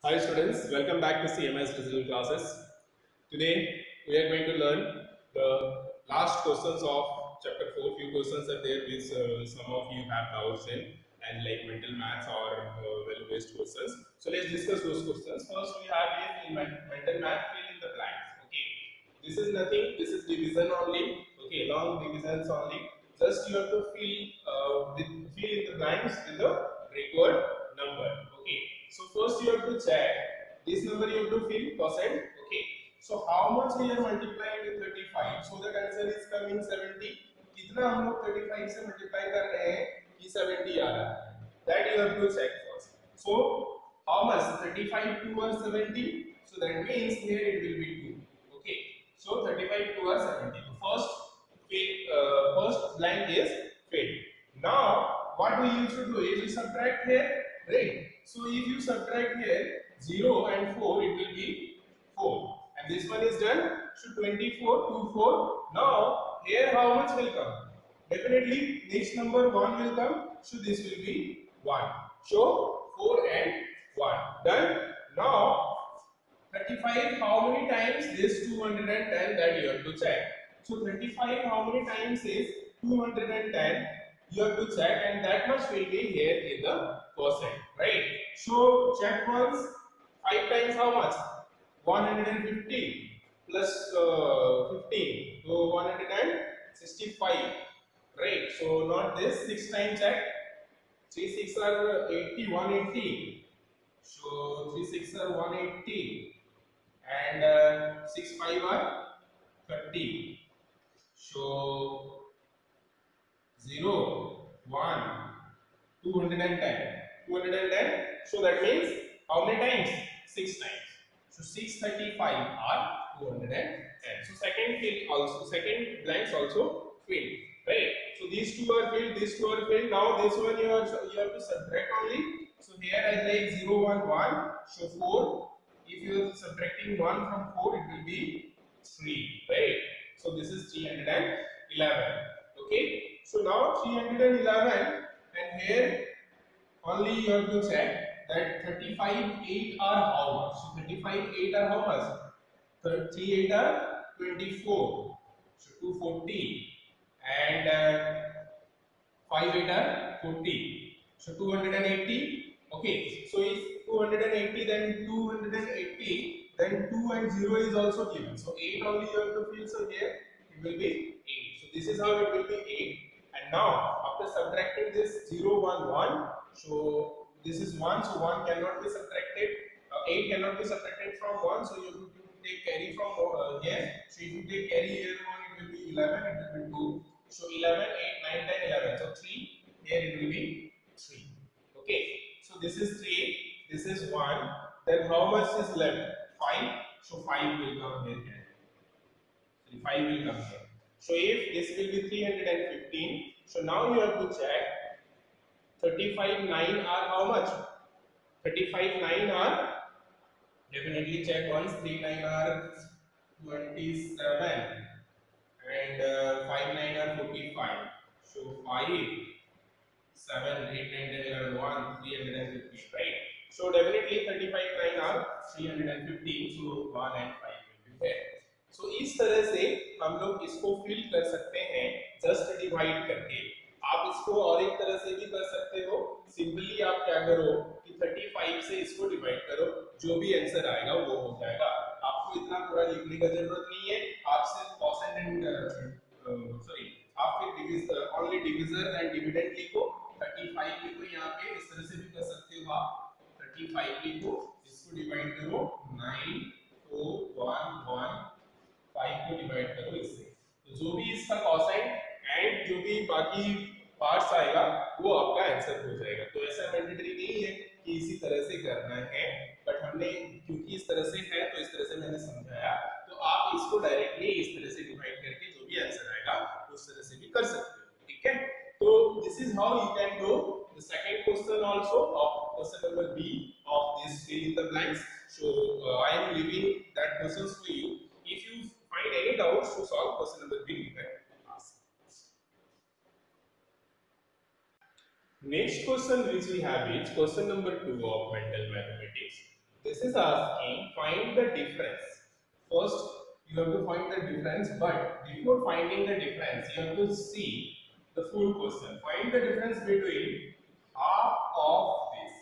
Hi students, welcome back to CMS Digital Classes. Today we are going to learn the last questions of chapter 4. Few questions are there which some of you have doubts in and like mental maths or value-based questions. So let's discuss those questions. First we have is in mental math, fill in the blanks. Okay, this is nothing, this is division only. Okay, long divisions only. Just you have to fill in the blanks with the required number. Okay, so first you have to check this number you have to fill percent. Okay, so how much we are multiplying with 35, so that answer is coming 70. कितना हम लोग 35 से multiply कर रहे हैं कि 70 आ रहा है, that you have to check first. So how much 35 to 70, so that means here it will be 2. Okay, so 35 to 70. First blank is filled. Now what we used to do is we subtract here, right? So if you subtract here 0 and 4, it will be 4, and this one is done. So 24 to 4. Now here how much will come? Definitely next number 1 will come, so this will be 1. So 4 and 1 done. Now 35 how many times this 210, that you have to check. So 35 how many times is 210, you have to check, and that much will be here in the percent, right? So check once. 5 times how much? 150 plus 15, so 165, right? So not this. 6 times check. 3 6 are 80, 180. So 3 6 are 180, and 6 5 are 30. So 0 1 210, 210. So that means how many times? 6 times. So 635 are 210. So second blanks also filled, right? So these two are filled, these two are filled. Now this one you have to subtract only. So here I like 0 1 1, so 4. If you are subtracting 1 from 4, it will be 3, right? So this is 311. Okay, so now 311, and here only you have to check that 35 8 are how much. So 35 8 are how much? 3 8 are 24, so 240, and 5 8 are 40, so 280. Okay, so if 280, then 280, then 2 and 0 is also given, so 8 only you have to fill. So here it will be 8, so this is how it will be 8. And now after subtracting this 0 1 1, so this is 1, so 1 cannot be subtracted, 8 cannot be subtracted from 1, so you have to take carry from here. So if you take carry here 1, it will be 11, it will be 2. So 11 8 9 10 11, so 3, here it will be 3. Okay, so this is 3, this is 1, then how much is left? 5, so 5 will come here. 5 will come here. So if this will be 315, so now you have to check 35 9 are how much? 35 9 are, definitely check once. 3 9 are 27, and 5 9 are 45. So 5 7 8 9 10 11 1 350, right? So definitely 35 9 are 315, so 1 and 5 will be there. So इस तरह से हम लोग इसको fill कर सकते हैं just divide करके. आप इसको और एक तरह से भी कर सकते हो. सिंपली आप क्या करो कि 35 से इसको डिवाइड करो, जो भी आंसर आएगा वो हो जाएगा. आपको इतना पूरा लिखने का जरूरत नहीं है. आप सिर्फ कॉसेंट एंड सॉरी आप फिर ओनली डिविजन एंड डिविडेंड लिखो. 35 लिखो यहाँ पे, इस तरह से भी कर सकते हो आप. 35 लिखो, इसको डिवाइड करो 9 4 1 1, 5 को डिवाइड करो इससे, तो जो भी इसका कोसाइन एंड जो भी बाकी पार्ट्स आएगा वो आपका आंसर हो जाएगा. तो ऐसा मैंडेटरी नहीं है कि इसी तरह से करना है, बट हमने क्योंकि इस तरह से है तो इस तरह से मैंने समझाया. तो आप इसको डायरेक्टली इस तरह से डिवाइड करके जो भी आंसर आएगा उस तरह से भी कर सकते हो. ठीक है, तो this is how you can do the second question also of question number B of this fill in the blanks. So I am leaving that questions for you. If you find any doubts to solve question number B, you can ask. Next question which we have is question number 2 of mental mathematics. this is asking find the difference. First, you have to find the difference, but before finding the difference, you have to see the full question. Find the difference between half of this.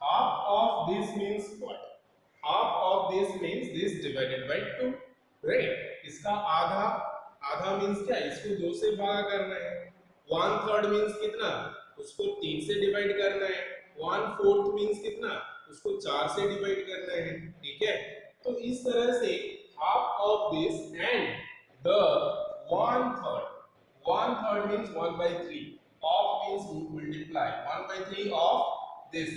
Half of this means what? Half of this means this divided by 2, right? इसका आधा, आधा means क्या? इसको 2 से भाग करना है. 1/3 means कितना? उसको 3 से डिवाइड करना है. 1/4 means कितना? उसको 4 से डिवाइड करना है. ठीक है? तो इस तरह से half of this and the 1/3. 1/3 means 1/3. Of means multiply. 1/3 of this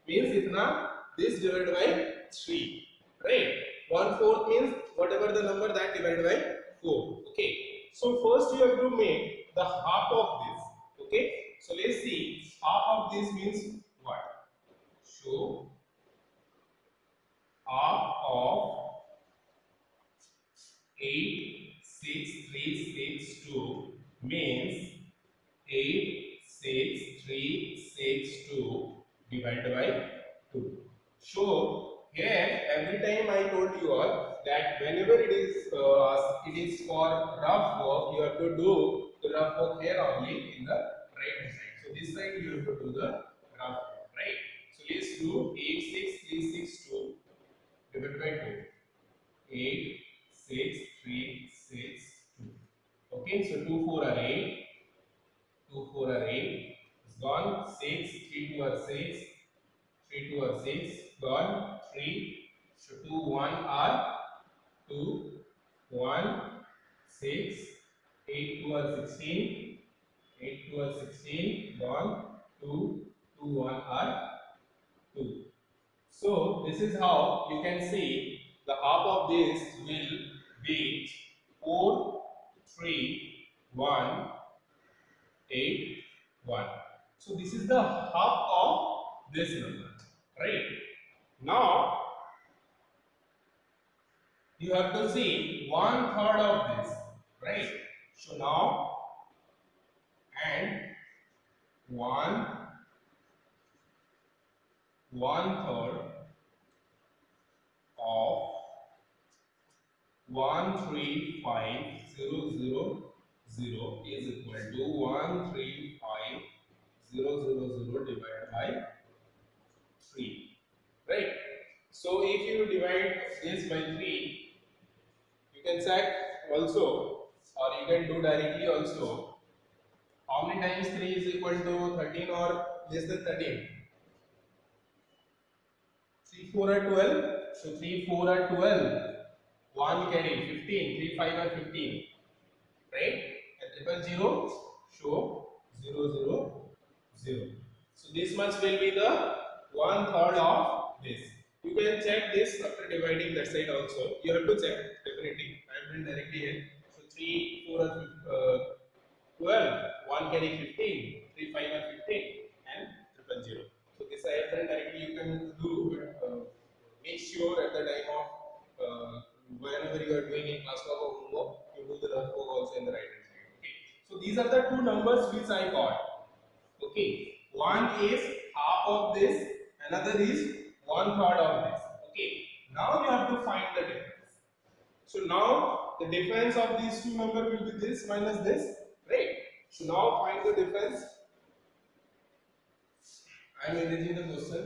means itna, this divided by 3, right? 1/4 means whatever the number that divided by 4. Okay, so first you have to make the half of this. Okay, so let's see, half of this means what? So half of 86362 means 86362 divided by 2. So here every time I told you all that whenever it is for rough work, you have to do the rough work here only in the right hand side. So this side you have to do the rough work, right? So let's do 86362 divided by 2. 86362. Okay, so 2 4 are 8. 2 4 are 8. It's gone. 6. 3 2 are 6. 3 2 are 6. Gone. 3. So 2 1 are 2. 1 6. 8 2 are 16. 8 2 are 16. Gone. 2 2 1 are 2. So this is how you can see the half of this will be 4 3 1 8 1. So this is the half of this number, right? Now you have to see 1/3 of this, right? So now and 1/3 of 135,000 is equal to 135,000 divided by 3, right? So if you divide this by 3, you can check also, or you can do directly also. How many times 3 is equal to 13 or less than 13? 3 4 are 12. So 3 4 are 12. 1 carry 15. 3 5 are 15. Right? And 0 show 0 0 0. So this much will be the 1/3 of this. You can check this after dividing that side also. You have to check definitely. I am doing directly here. So 3 4 are 12. 1 carry 15. 3 5 are 15 and 0 0. So this I have done directly. You can do, but make sure at the time of whenever you are doing in class work or homework, you do the rough work also in the right hand side. Okay. So these are the two numbers which I got. Okay. One is half of this, another is 1/3 of this. Okay. Now you have to find the difference. So now the difference of these two numbers will be this minus this, right? So now find the difference. I am erasing the question.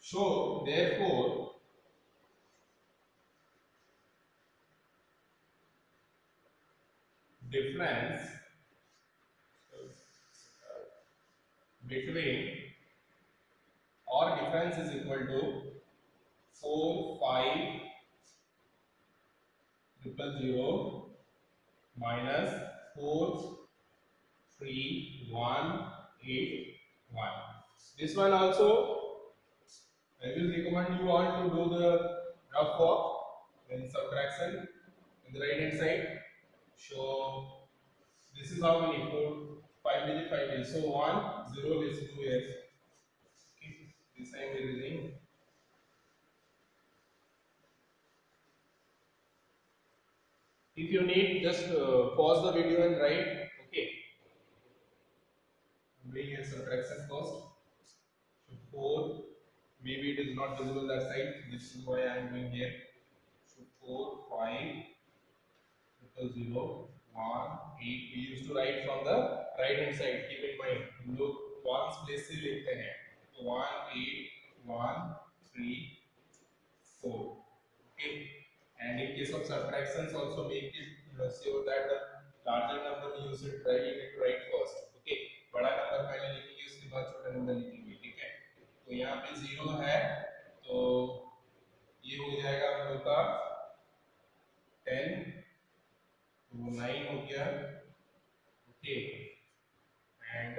So therefore difference between, or difference is equal to 4 5 0 minus 4 3 1 8 1. This one also I will recommend you all to do the rough work in subtraction in the right hand side. So this is how many 4 5 digit 5 digit. So 1 0 let's do here. Okay, this I am erasing. If you need, just pause the video and write. Okay. doing a subtraction first. So 4, maybe it is not visible that side. This is why I am doing here. So 4, 5, 0, 1, 8. We used to write from the right hand side. Keep in mind, हम लोग ones place से लिखते हैं. So 1, 8, 1, 3, 4. Okay. And in case of subtractions, also make it sure that the larger number you should try you need to write first. Okay. बड़ा number पहले लिखेंगे, उसके बाद छोटा नंबर लिखेंगे. ठीक है. तो यहाँ पे 0 है, तो ये हो जाएगा हम लोग का 10, तो 9 हो गया. ओके. एंड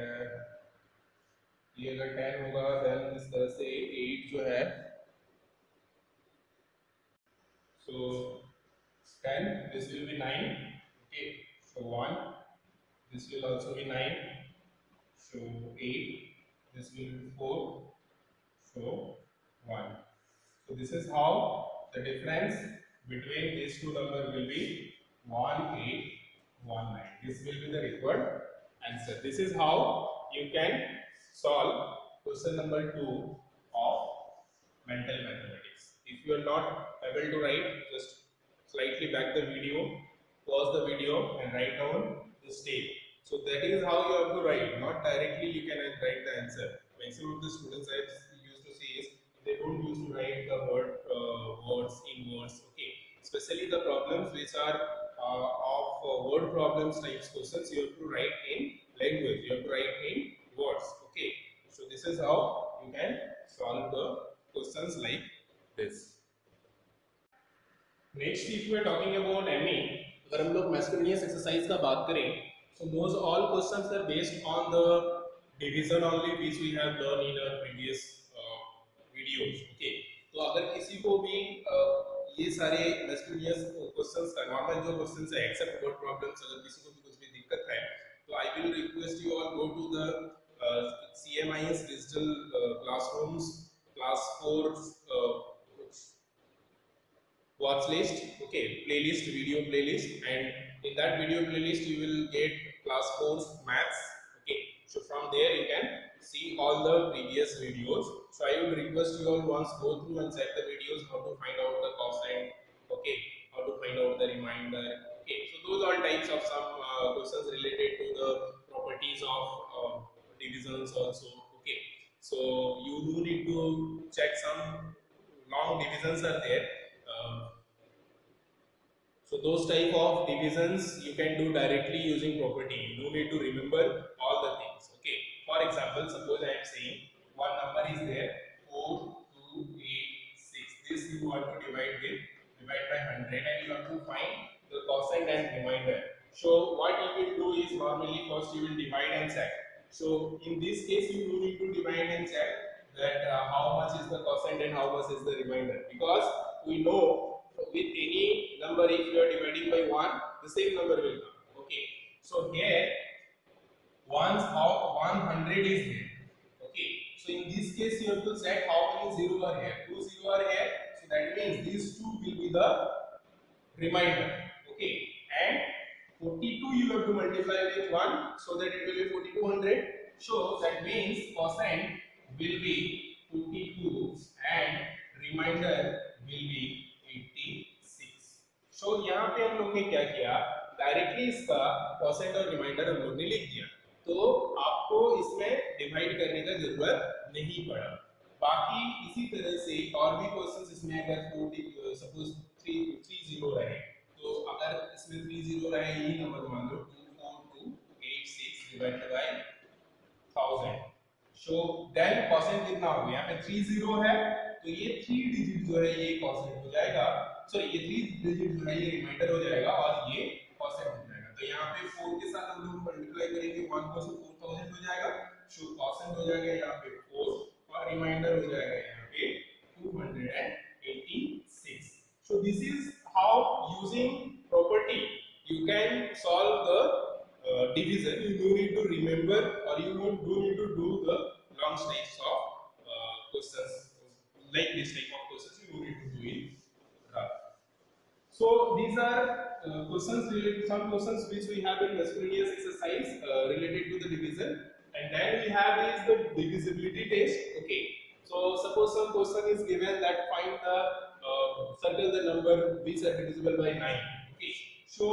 ये अगर 10 होगा देन इस तरह से 8 जो है, so 10, this will be 9. Okay, so 1, this will also be 9. So 8, this will be 4. So 1. So this is how the difference between these two numbers will be 1, 8, 1, 9. This will be the required answer. This is how you can solve question number 2 of mental mathematics. If you are not able to write, just slightly back the video, pause the video and write down the step. So that is how you have to write, not directly you can write the answer. Maximum of the students I used to see is they don't use to write the words in words. Okay, especially the problems which are of word problems types questions, you have to write in language, you have to write in words. Okay, so this is how you can solve the questions like this. Next, if we are talking about ME, अगर हम लोग miscellaneous exercise का बात करें, so those all questions are based on the division only which we have learned in our previous videos. Okay, तो अगर किसी को भी ये सारे miscellaneous questions का normal जो questions है except word problems, अगर किसी को भी कुछ भी दिक्कत है, तो I will request you all go to the CMIS digital classrooms class 4 watch list, okay, playlist, video playlist, and in that video playlist you will get class 4's maths. Okay, so from there you can see all the previous videos. So I would request you all once go through and check the videos, how to find out the cosine, okay, how to find out the remainder. Okay, so those are types of some questions related to the properties of divisions also. Okay, so you do need to check some long divisions are there. So those type of divisions you can do directly using property. You don't need to remember all the things. Okay. For example, suppose I am saying one number is there 4, 2, 8, 6. This you want to divide by 100 and you have to find the cosine and remainder. So what you will do is normally first you will divide and check. So in this case you do need to divide and check that how much is the cosine and how much is the remainder, because we know with any number if you are dividing by 1 the same number will come. Okay, so here once of 100 is there. Okay, so in this case you have to check how many zeros are here. 2 zeros are here, so that means these two will be the remainder. Okay, and 42 you have to multiply with 1, so that it will be 4200. So that means cosine will be 42 and remainder will be 86. So यहाँ पे हम लोग ने क्या किया, directly इसका constant और reminder हम लोग ने लिख दिया, तो आपको इसमें डिवाइड करने का जरूरत नहीं पड़ा. बाकी इसी तरह से और भी क्वेश्चंस इसमें अगर 40 सपोज 30 रहे, तो अगर इसमें 30 रहे, यही नंबर मान लो 24286 divided by 1000. So then quotient कितना हो गया, यहाँ पे 30 है, तो ये 3 डिजिट जो है ये कॉसेंट हो जाएगा, सॉरी ये 3 डिजिट जो है ये रिमाइंडर हो जाएगा और ये कॉसेंट हो जाएगा. तो यहाँ पे 4 के साथ हम लोग मल्टीप्लाई करेंगे, 1 को से 4000 हो जाएगा, सो कॉसेंट हो जाएगा यहाँ पे 4 और रिमाइंडर हो जाएगा यहाँ पे 286. So this is how using property you can solve the division. You don't need to remember or you don't need to do the long types of questions like this type of questions. You don't need to do it. So these are questions related, some questions which we have in miscellaneous exercise related to the division, And then we have is the divisibility test. Okay, so suppose some question is given that find the circle the number which are divisible by 9. Okay, so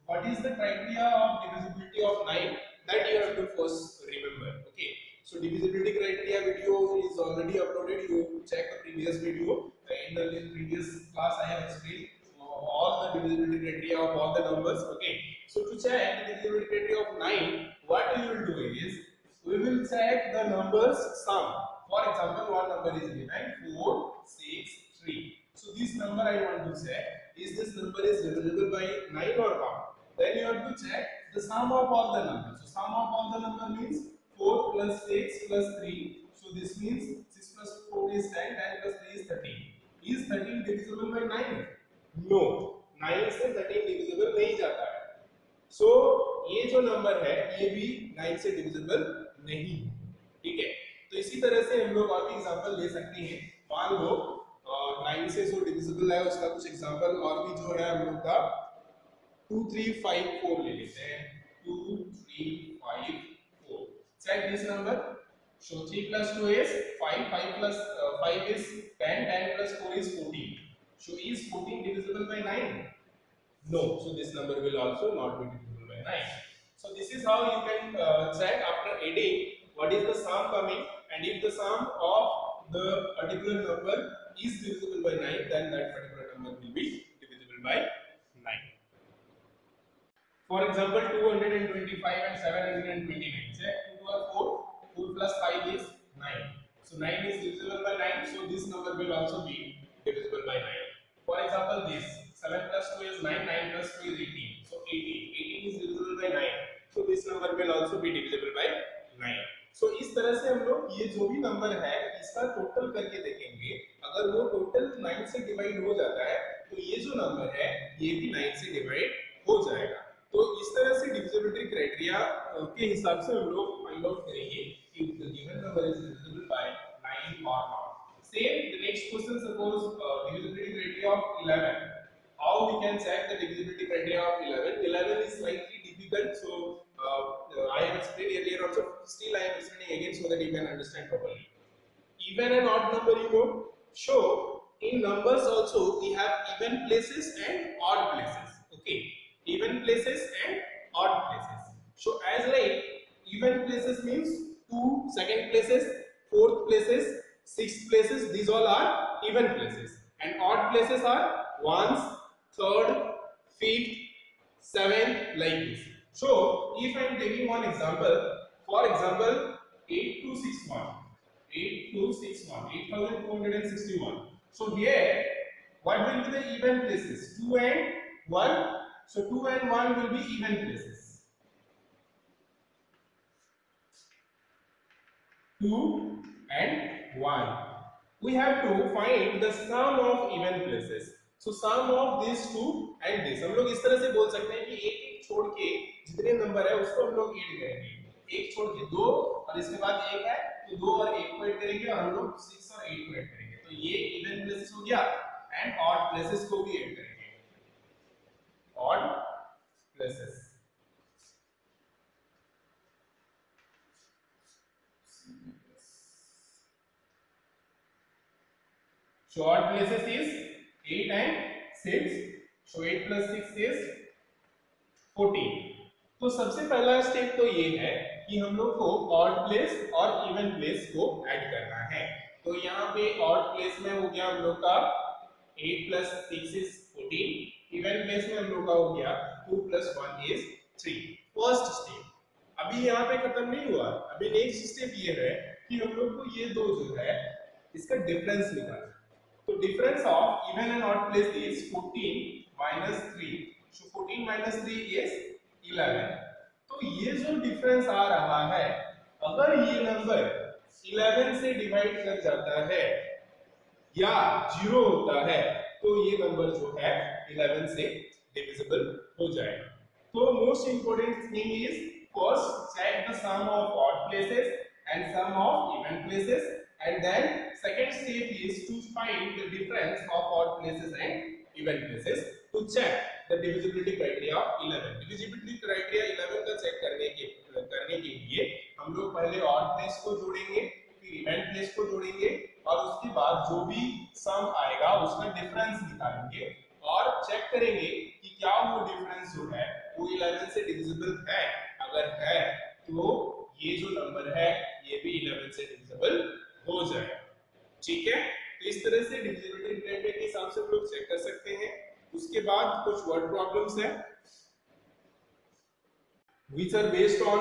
what is the criteria of divisibility of 9, that you have to first remember. Okay, so divisibility criteria video is already uploaded, you check the previous video. In the previous class I have explained all the divisibility criteria of all the numbers. Okay, so to check the divisibility criteria of 9, what we will do is we will check the numbers sum. For example, one number is given 4 6 3. So this number I want to check, is this number is divisible by 9 or not. Then you have to check the sum of all the numbers. So sum of all the number means 4 plus 6 plus 3. So this means 6 plus 4 is 10, 10 plus 3 is 13. Is 13 divisible by 9? No, 9 से 13 divisible नहीं जाता है. So ये जो number है ये भी 9 से divisible नहीं है. ठीक है, तो इसी तरह से हम लोग और भी एग्जांपल ले सकते हैं. मान लो 9 से जो divisible है उसका कुछ एग्जांपल और भी जो है हम लोग का 2 3 5 4 ले लेते हैं. 2 3 5 4. Check this number. So 3 plus 2 is 5, 5 plus 5 is 10, 10 plus 4 is 14. So is 14 divisible by 9? No. So this number will also not be divisible by 9. So this is how you can check after adding what is the sum coming, and if the sum of the particular number is divisible by 9, then that particular number will be divisible by 9. For example, 225 and 729. Check 2 to 4. 4 plus 5 is 9. So 9 is divisible by 9. So this number will also be divisible by 9. For example, this 7 plus 2 is 9. 9 plus 2 is 18. So 18. 18 is divisible by 9. So this number will also be divisible by 9. So इस तरह से हम लोग ये जो भी number है इसका टोटल करके देखेंगे. अगर वो टोटल 9 से डिवाइड हो जाता है तो ये जो नंबर है ये भी 9 से डिवाइड हो जाएगा. तो इस तरह से डिविजिबिलिटी क्राइटेरिया के हिसाब से हम लोग फाइंड आउट करेंगे कि the given number is divisible by 9 or not. Same the next question, suppose divisibility criteria of 11. How we can check the divisibility criteria of 11? 11 is slightly difficult, so I have explained earlier also. Still I am explaining again so that you can understand properly. Even and odd number, you know. So in numbers also we have even places and odd places. Okay. Even places and odd places. So as like even places means 2 second places, 4th places, 6th places, these all are even places, and odd places are 1st, 3rd, 5th, 7th, like this. So if I am taking one example, for example 8261, 8261, 8261. So here what will be the even places? 2 and 1. So 2 and 1 will be even places. 2 and 1. We have to find the sum of even places. So sum of these two and this. हम लोग इस तरह से बोल सकते हैं कि एक एक छोड़ के जितने नंबर है उसको हम लोग ऐड करेंगे. एक छोड़ के 2 और इसके बाद 1 है तो 2 और 1 को ऐड करेंगे और हम लोग 6 और 8 को ऐड करेंगे. तो ये इवन प्लेसेस हो गया, एंड ऑड प्लेसेस को भी ऐड करेंगे. Odd places. So odd places is 8 and 6. So 8 plus 6 is 14. तो सबसे पहला स्टेप तो ये है कि हम लोग को ऑड प्लेस और इवन प्लेस को ऐड करना है. तो यहाँ पे ऑड प्लेस में हो गया हम लोग का 8 plus 6 is 14. इवन प्लेस में हम लोग का हो गया 2 plus 1 is 3. First step. अभी यहाँ पे खत्म नहीं हुआ. अभी नेक्स्ट स्टेप ये है कि हम लोग को ये दो जो है इसका डिफरेंस निकालना है. तो difference of even and odd place is 14 minus 3. So 14 minus 3 is 11. तो ये जो डिफरेंस आ रहा है, अगर ये नंबर 11 से डिवाइड कर जाता है या 0 होता है तो ये नंबर जो है 11 से डिविजिबल हो जाएगा. तो most important thing is first check the sum of odd places and sum of even places, and then second step is to find the difference of odd places and even places to check the divisibility criteria of 11. divisibility criteria 11 का check करने के लिए हम निकालेंगे और check करेंगे कि क्या वो डिफरेंस जो है वो 11 से डिविजिबल है। अगर है तो ये जो नंबर है ये भी 11 से डिविजिबल हो जाएगा। ठीक है, तो इस तरह से डिविजिबिलिटी क्राइटेरिया के हिसाब से लोग चेक कर सकते हैं। उसके बाद कुछ वर्ड प्रॉब्लम्स है which are based on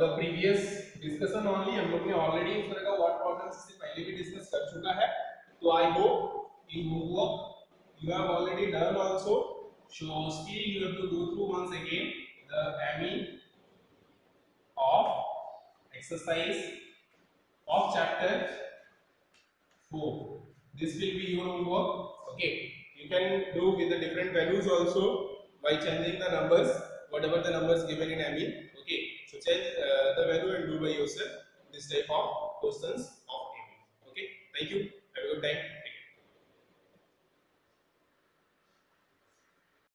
the previous discussion only। हम लोग ने ऑलरेडी इस तरह का वर्ड प्रॉब्लम्स इससे पहले भी डिस्कस कर चुका है, तो I hope in homework you have already done also, so still you have to go through once again the ME of exercise of chapter 4. This will be your homework. Okay, you can do with the different values also by changing the numbers, whatever the numbers given in ME. Okay, so change the value and do by yourself this type of questions of ME. Okay, thank you, have a good time.